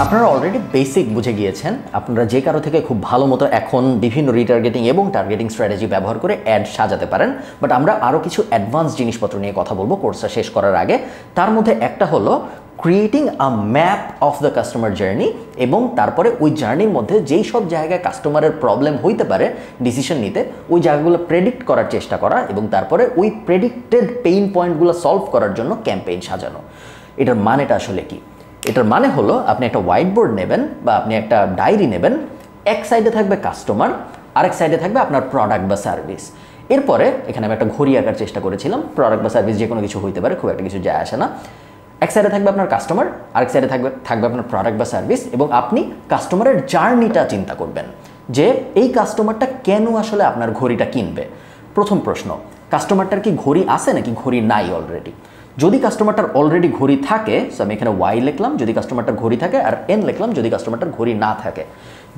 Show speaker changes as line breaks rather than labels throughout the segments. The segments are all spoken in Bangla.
আপনারা অলরেডি বেসিক বুঝে গিয়েছেন। আপনারা যে কারো থেকে খুব ভালো মতো এখন বিভিন্ন রিটার্গেটিং এবং টার্গেটিং স্ট্র্যাটেজি ব্যবহার করে অ্যাড সাজাতে পারেন। বাট আমরা আরও কিছু অ্যাডভান্স জিনিসপত্র নিয়ে কথা বলবো কোর্সটা শেষ করার আগে। তার মধ্যে একটা হলো creating a map of the customer journey, এবং তারপরে ওই জার্নির মধ্যে যেই সব জায়গায় কাস্টমারের প্রবলেম হইতে পারে ডিসিশন নিতে, ওই জায়গাগুলো প্রেডিক্ট করার চেষ্টা করা এবং তারপরে ওই প্রেডিক্টেড পেইন পয়েন্টগুলো সলভ করার জন্য ক্যাম্পেইন সাজানো। এটার মানেটা আসলে কি? এটার মানে হলো আপনি একটা হোয়াইট বোর্ড নেবেন বা আপনি একটা ডায়েরি নেবেন, এক সাইডে থাকবে কাস্টমার, আরেক সাইডে থাকবে আপনার প্রোডাক্ট বা সার্ভিস। এরপরে এখানে আমি একটা ঘড়ি আঁকার চেষ্টা করেছিলাম, প্রোডাক্ট বা সার্ভিস যে কোনো কিছু হইতে পারে, খুব একটা কিছু যায় আসে না। এক সাইডে থাকবে আপনার কাস্টমার, আরেক সাইডে থাকবে আপনার প্রোডাক্ট বা সার্ভিস, এবং আপনি কাস্টমারের জার্নিটা চিন্তা করবেন যে এই কাস্টমারটা কেন আসলে আপনার ঘড়িটা কিনবে। প্রথম প্রশ্ন, কাস্টমারটার কি ঘড়ি আছে নাকি ঘড়ি নাই অলরেডি? যদি কাস্টমারটার অলরেডি ঘড়ি থাকে, সো আমি এখানে ওয়াই লিখলাম যদি কাস্টমারটার ঘড়ি থাকে, আর এন লিখলাম যদি কাস্টমারটার ঘড়ি না থাকে।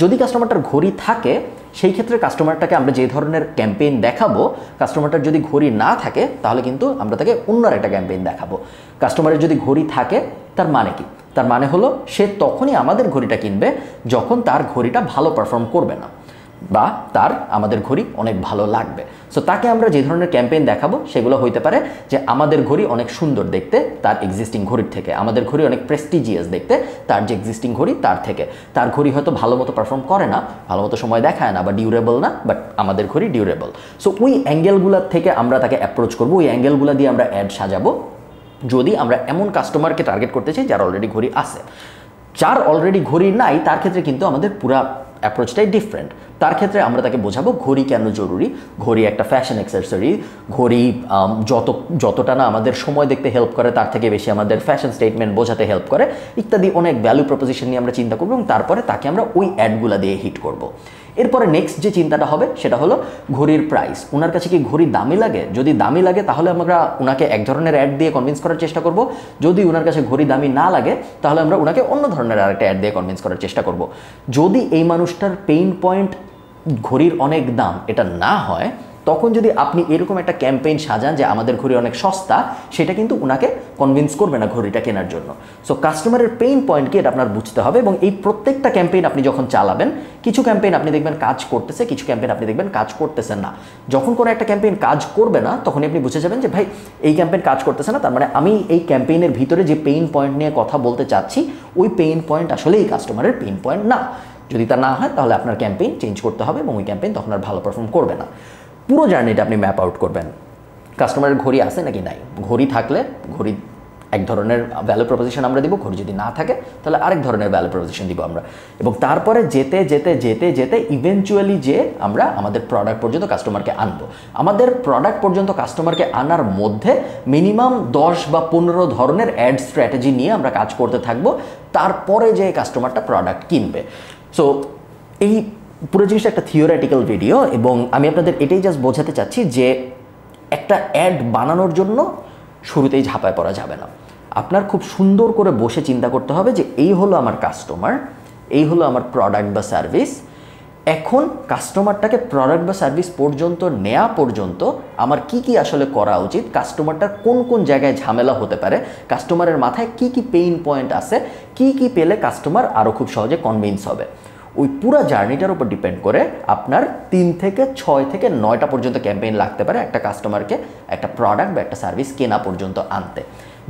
যদি কাস্টমারটার ঘড়ি থাকে, সেই ক্ষেত্রে কাস্টমারটাকে আমরা যে ধরনের ক্যাম্পেইন দেখাবো, কাস্টমারটার যদি ঘড়ি না থাকে তাহলে কিন্তু আমরা তাকে অন্য একটা ক্যাম্পেইন দেখাবো। কাস্টমারের যদি ঘড়ি থাকে তার মানে কি? তার মানে হলো সে তখনই আমাদের ঘড়িটা কিনবে যখন তার ঘড়িটা ভালো পারফর্ম করবে না, বা তার আমাদের ঘড়ি অনেক ভালো লাগবে। সো তাকে আমরা যে ধরনের ক্যাম্পেইন দেখাবো সেগুলো হইতে পারে যে আমাদের ঘড়ি অনেক সুন্দর দেখতে তার এক্সিস্টিং ঘড়ির থেকে, আমাদের ঘড়ি অনেক প্রেস্টিজিয়াস দেখতে তার যে এক্সিস্টিং ঘড়ি তার থেকে, তার ঘড়ি হয়তো ভালো মতো পারফর্ম করে না, ভালো মতো সময় দেখায় না বা ডিউরেবল না, বাট আমাদের ঘড়ি ডিউরেবল। সো ওই অ্যাঙ্গেলগুলোর থেকে আমরা তাকে অ্যাপ্রোচ করবো, ওই অ্যাঙ্গেলগুলো দিয়ে আমরা অ্যাড সাজাবো। যদি আমরা এমন কাস্টমারকে টার্গেট করতে চাই যার অলরেডি ঘড়ি আছে। যার অলরেডি ঘড়ি নাই তার ক্ষেত্রে কিন্তু আমাদের পুরা অ্যাপ্রোচটাই ডিফারেন্ট। তার ক্ষেত্রে আমরা তাকে বোঝাবো ঘড়ি কেন জরুরি, ঘড়ি একটা ফ্যাশন অ্যাক্সেসরি, ঘড়ি যতটা না আমাদের সময় দেখতে হেল্প করে তার থেকে বেশি আমাদের ফ্যাশন স্টেটমেন্ট বোঝাতে হেল্প করে, ইত্যাদি অনেক ভ্যালু প্রপোজিশন নিয়ে আমরা চিন্তা করবো, এবং তারপরে তাকে আমরা ওই অ্যাডগুলো দিয়ে হিট করব। এরপরে নেক্সট যে চিন্তাটা হবে সেটা হলো ঘড়ির প্রাইস। ওনার কাছে কি ঘড়ি দামি লাগে? যদি দামি লাগে তাহলে আমরা ওনাকে এক ধরনের অ্যাড দিয়ে কনভিন্স করার চেষ্টা করব। যদি ওনার কাছে ঘড়ি দামি না লাগে তাহলে আমরা ওনাকে অন্য ধরনের আরেকটা অ্যাড দিয়ে কনভিন্স করার চেষ্টা করব। যদি এই মানুষটার পেইন পয়েন্ট ঘড়ির অনেক দাম এটা না হয়, তখন যদি আপনি এরকম একটা ক্যাম্পেইন সাজান যে আমাদের ঘড়ি অনেক সস্তা, সেটা কিন্তু ওনাকে কনভিন্স করবে না ঘড়িটা কেনার জন্য। সো কাস্টমারের পেইন পয়েন্ট কি এটা আপনার বুঝতে হবে, এবং এই প্রত্যেকটা ক্যাম্পেইন আপনি যখন চালাবেন, কিছু ক্যাম্পেইন আপনি দেখবেন কাজ করতেছে, কিছু ক্যাম্পেইন আপনি দেখবেন কাজ করতেছে না। যখন কোনো একটা ক্যাম্পেইন কাজ করবে না তখনই আপনি বুঝে যাবেন যে ভাই এই ক্যাম্পেইন কাজ করতেছে না, তার মানে আমি এই ক্যাম্পেইনের ভিতরে যে পেইন পয়েন্ট নিয়ে কথা বলতে চাচ্ছি ওই পেইন পয়েন্ট আসলে এই কাস্টমারের পেইন পয়েন্ট না। যদি তা না হয় তাহলে আপনার ক্যাম্পেইন চেঞ্জ করতে হবে, এবং ওই ক্যাম্পেইন তখন আর ভালো পারফর্ম করবে না। পুরো জার্নিটা আপনি ম্যাপ আউট করবেন। কাস্টমারের ঘড়ি আছে নাকি নাই, ঘড়ি থাকলে ঘড়ি এক ধরনের ভ্যালু প্রপোজিশন আমরা দিব, ঘড়ি যদি না থাকে তাহলে আরেক ধরনের ভ্যালু প্রপোজিশন দিব আমরা, এবং তারপরে যেতে যেতে যেতে যেতে ইভেনচুয়ালি যে আমরা আমাদের প্রোডাক্ট পর্যন্ত কাস্টমারকে আনবো। আমাদের প্রোডাক্ট পর্যন্ত কাস্টমারকে আনার মধ্যে মিনিমাম 10 বা 15 ধরনের অ্যাড স্ট্র্যাটেজি নিয়ে আমরা কাজ করতে থাকবো, তারপরে যে কাস্টমারটা প্রোডাক্ট কিনবে। সো এই পুরো জিনিসটা একটা থিওরিটিক্যাল ভিডিও, এবং আমি আপনাদের এটাই জাস্ট বোঝাতে চাচ্ছি যে একটা অ্যাড বানানোর জন্য শুরুতেই ঝাঁপায় পড়া যাবে না। আপনার খুব সুন্দর করে বসে চিন্তা করতে হবে যে এই হলো আমার কাস্টমার, এই হলো আমার প্রোডাক্ট বা সার্ভিস। এখন কাস্টমারটাকে প্রোডাক্ট বা সার্ভিস পর্যন্ত নেওয়া পর্যন্ত আমার কি কি আসলে করা উচিত, কাস্টমারটার কোন কোন জায়গায় ঝামেলা হতে পারে, কাস্টমারের মাথায় কি কি পেইন পয়েন্ট আছে, কি কি পেলে কাস্টমার আরও খুব সহজে কনভিন্স হবে। ওই পুরো জার্নিটার উপর ডিপেন্ড করে আপনার 3 থেকে 6 থেকে 9টা পর্যন্ত ক্যাম্পেইন লাগতে পারে একটা কাস্টমারকে একটা প্রোডাক্ট বা একটা সার্ভিস কেনা পর্যন্ত আনতে।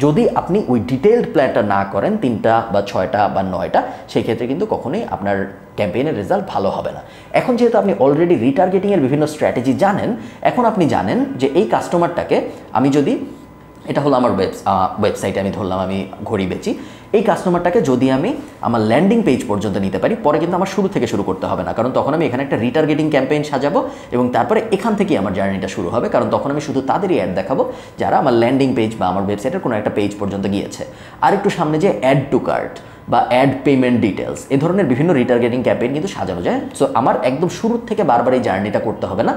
যদি আপনি ওই ডিটেইলড প্ল্যানটা না করেন 3টা বা 6টা বা 9টা, সেই ক্ষেত্রে কিন্তু কখনোই আপনার ক্যাম্পেইনের রেজাল্ট ভালো হবে না। এখন যেহেতু আপনি অলরেডি রিটার্গেটিংয়ের বিভিন্ন স্ট্র্যাটেজি জানেন, এখন আপনি জানেন যে এই কাস্টমারটাকে আমি যদি, এটা হলো আমার ওয়েবসাইটে আমি ধরলাম আমি ঘড়ি বেচি, এই কাস্টমারটাকে যদি আমি আমার ল্যান্ডিং পেজ পর্যন্ত নিতে পারি, পরে কিন্তু আমার শুরু থেকে শুরু করতে হবে না, কারণ তখন আমি এখানে একটা রিটার্গেটিং ক্যাম্পেইন সাজাবো, এবং তারপরে এখান থেকেই আমার জার্নিটা শুরু হবে, কারণ তখন আমি শুধু তাদেরই অ্যাড দেখাবো যারা আমার ল্যান্ডিং পেজ বা আমার ওয়েবসাইটের কোনো একটা পেজ পর্যন্ত গিয়েছে। আর একটু সামনে যে অ্যাড টু কার্ট বা অ্যাড পেমেন্ট ডিটেলস, এ ধরনের বিভিন্ন রিটার্গেটিং ক্যাম্পেইন কিন্তু সাজানো যায়। সো আমার একদম শুরুর থেকে বারবার এই জার্নিটা করতে হবে না।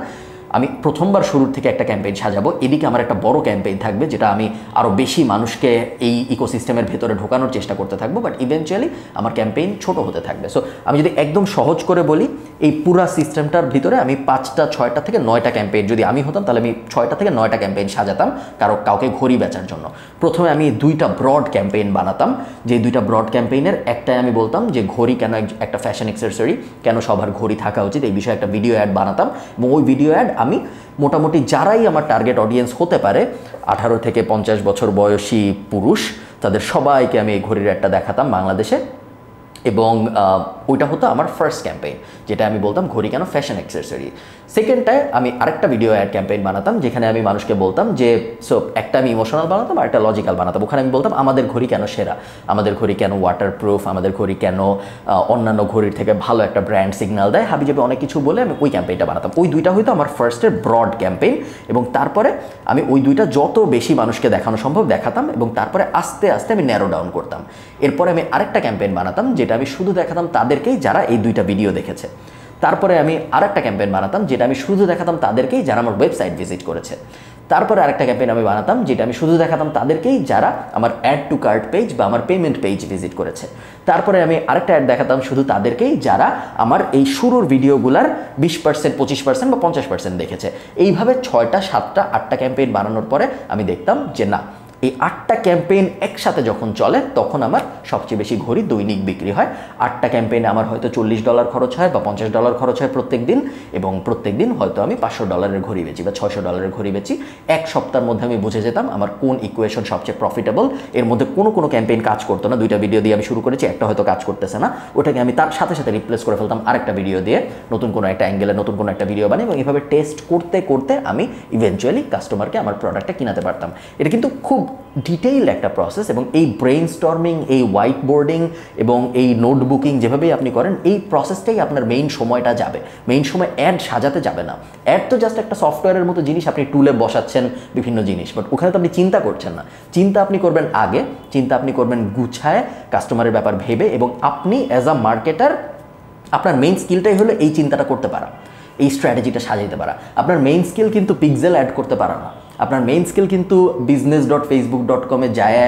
আমি প্রথমবার শুরুর থেকে একটা ক্যাম্পেইন সাজাবো, এদিকে আমার একটা বড় ক্যাম্পেইন থাকবে যেটা আমি আরও বেশি মানুষকে এই ইকোসিস্টেমের ভেতরে ঢোকানোর চেষ্টা করতে থাকবো, বাট ইভেনচুয়ালি আমার ক্যাম্পেইন ছোট হতে থাকবে। সো আমি যদি একদম সহজ করে বলি, এই পুরা সিস্টেমটার ভিতরে আমি 5টা 6টা থেকে 9টা ক্যাম্পেইন, যদি আমি হতাম তাহলে আমি 6টা থেকে 9টা ক্যাম্পেইন সাজাতাম কাউকে ঘড়ি বেচার জন্য। প্রথমে আমি 2টা ব্রড ক্যাম্পেইন বানাতাম, যে 2টা ব্রড ক্যাম্পেইনের একটাই আমি বলতাম যে ঘড়ি কেন একটা ফ্যাশন অ্যাক্সেসরি, কেন সবার ঘড়ি থাকা উচিত, এই বিষয়ে একটা ভিডিও অ্যাড বানাতাম। এবং ওই ভিডিও অ্যাড আমি মোটামুটি যারাই আমার টার্গেট অডিয়েন্স হতে পারে, 18 থেকে 50 বছর বয়সী পুরুষ, তাদের সবাইকে আমি এই ঘড়ির অ্যাডটা দেখাতাম বাংলাদেশে। এবং ওইটা হতো আমার ফার্স্ট ক্যাম্পেইন, যেটা আমি বলতাম ঘড়ি কেন ফ্যাশন অ্যাক্সেসরি। সেকেন্ডটায় আমি আরেকটা ভিডিও অ্যাড ক্যাম্পেইন বানাতাম, যেখানে আমি মানুষকে বলতাম যে একটা আমি ইমোশনাল বানাতাম আর একটা লজিক্যাল বানাতাম। ওখানে আমি বলতাম আমাদের ঘড়ি কেন সেরা, আমাদের ঘড়ি কেন ওয়াটারপ্রুফ, আমাদের ঘড়ি কেন অন্যান্য ঘড়ির থেকে ভালো একটা ব্র্যান্ড সিগন্যাল দেয়, হাবিজাবি অনেক কিছু বলে আমি ওই ক্যাম্পেইনটা বানাতাম। ওই 2টা হয়তো আমার ফার্স্টের ব্রড ক্যাম্পেইন, এবং তারপরে আমি ওই 2টা যত বেশি মানুষকে দেখানো সম্ভব দেখাতাম, এবং তারপরে আস্তে আস্তে আমি ন্যারো ডাউন করতাম। এরপরে আমি আরেকটা ক্যাম্পেইন বানাতাম, যেটা আমি শুধু দেখাতাম তাদেরকেই যারা এই 2টা ভিডিও দেখেছে। তারপরে আমি আরেকটা ক্যাম্পেইন বানাতাম, যেটা আমি শুধু দেখাতাম তাদেরকেই যারা আমার ওয়েবসাইট ভিজিট করেছে। তারপরে আরেকটা ক্যাম্পেইন আমি বানাতাম, যেটা আমি শুধু দেখাতাম তাদেরকেই যারা আমার অ্যাড টু কার্ট পেজ বা আমার পেমেন্ট পেজ ভিজিট করেছে। তারপরে আমি আরেকটা অ্যাড দেখাতাম শুধু তাদেরকেই যারা আমার এই শুরুর ভিডিওগুলার 20%, 25% বা 50% দেখেছে। এইভাবে 6টা 7টা 8টা ক্যাম্পেইন বানানোর পরে আমি দেখতাম যে না, এই 8টা ক্যাম্পেইন একসাথে যখন চলে তখন আমার সবচেয়ে বেশি ঘড়ি দৈনিক বিক্রি হয়। 8টা ক্যাম্পেইনে আমার হয়তো $40 খরচ হয় বা $50 খরচ হয় প্রত্যেক দিন, এবং প্রত্যেক দিন হয়তো আমি $500 ঘড়ি বেচি বা $600 ঘড়ি বেচি। এক সপ্তাহের মধ্যে আমি বুঝে যেতাম আমার কোন ইকুয়েশন সবচেয়ে প্রফিটেবল। এর মধ্যে কোনো ক্যাম্পেইন কাজ করতো না। 2টা ভিডিও দিয়ে আমি শুরু করেছি, একটা হয়তো কাজ করতেছে না, ওটাকে আমি তার সাথে সাথে রিপ্লেস করে ফেলতাম আরেকটা ভিডিও দিয়ে, নতুন কোনো একটা অ্যাঙ্গেলে নতুন কোনো একটা ভিডিও বানিয়ে, এবং এইভাবে টেস্ট করতে করতে আমি ইভেনচুয়ালি কাস্টমারকে আমার প্রোডাক্টটা কিনাতে পারতাম। এটা কিন্তু খুব ডিটেইল একটা প্রসেস, এবং এই ব্রেইন স্টর্মিং, এই হোয়াইট বোর্ডিং এবং এই নোটবুকিং যেভাবেই আপনি করেন, এই প্রসেসটাই আপনার মেইন সময়টা যাবে। মেইন সময় অ্যাড সাজাতে যাবে না। অ্যাড তো জাস্ট একটা সফটওয়্যারের মতো জিনিস, আপনি টুলে বসাচ্ছেন বিভিন্ন জিনিস, বাট ওখানে তো আপনি চিন্তা করছেন না। চিন্তা আপনি করবেন আগে, চিন্তা আপনি করবেন গুছায়, কাস্টমারের ব্যাপার ভেবে, এবং আপনি অ্যাজ আ মার্কেটার আপনার মেইন স্কিলটাই হলো এই চিন্তাটা করতে পারা, এই স্ট্র্যাটেজিটা সাজাইতে পারা। আপনার মেইন স্কিল কিন্তু পিক্সেল অ্যাড করতে পারা না। আপনার মেইন স্কিল কিন্তু business.facebook.com যায়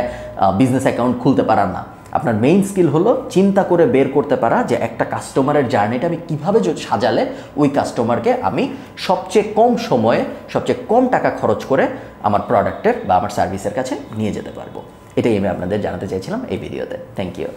বিজনেস অ্যাকাউন্ট খুলতে পারা না। আপনার মেইন স্কিল হলো চিন্তা করে বের করতে পারা যে একটা কাস্টমারের জার্নিটা আমি কীভাবে সাজালে ওই কাস্টমারকে আমি সবচেয়ে কম সময়ে সবচেয়ে কম টাকা খরচ করে আমার প্রোডাক্টের বা আমার সার্ভিসের কাছে নিয়ে যেতে পারবো। এটাই আমি আপনাদের জানাতে চাইছিলাম এই ভিডিওতে। Thank you.